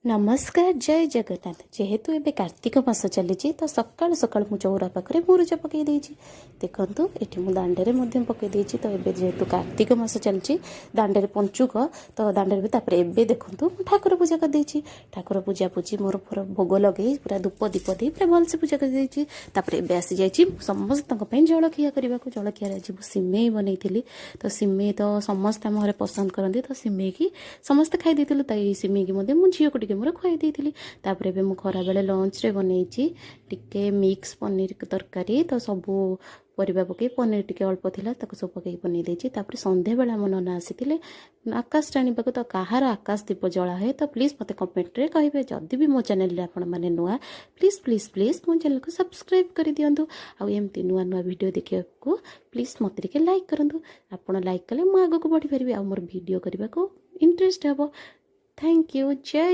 नमस्कार जय जगन्नाथ जेहेतु एबे कार्तिक मास चली तो सकाल सकाल मु चौरा पाखे मुरुज पकई देछि देखंतु एठी मु दांडे मध्यम पकई देछि तो एबे जेहेतु कार्तिक मास चलछि दांडे पंचुक तो दांडे भी तापर एबे देखंतु मु ठाकुर पूजा कर देछि ठाकुर पूजा पूजी मोर पूरा भोग लगे पूरा धूप दीप दे पूरा भल से पूजा कर देछि तापर एबे आसी जाइछि समस्त पई जलखिया करबा को जलखिया रे जी सिमेई बनैथिली तो सिमेई तो समस्त हम घरे पसंद करंदी तो सिमेई की समस्त खाई देथिलु ताई सिमेई की मध्ये मु झियो को मोर खुआई देती तापर भी मुझे खरा बेले लंच रे बनई टिके मिक्स पनीर तरकारी तो सबू परिबा पकई पनीर टिके अल्प थिला ताको सब पकई बनै देछि तापर संध्या बेला मन नना आसीथिले आकाश टाणीबाक तो कहार आकाश दीप जला है तो प्लीज मते कमेंट रे कहिबे जदि भी मो चैनल रे आपण माने नुआ प्लीज प्लीज प्लीज मो चैनल को सब्सक्राइब कर दियंतु आ एमती नुआ नुआ वीडियो देखिया को प्लीज मते टिके लाइक करंतु आपण लाइक कले मो आगो को बढ़ी परबे आ मोर वीडियो करबा को इंटरेस्ट हबो थैंक यू जय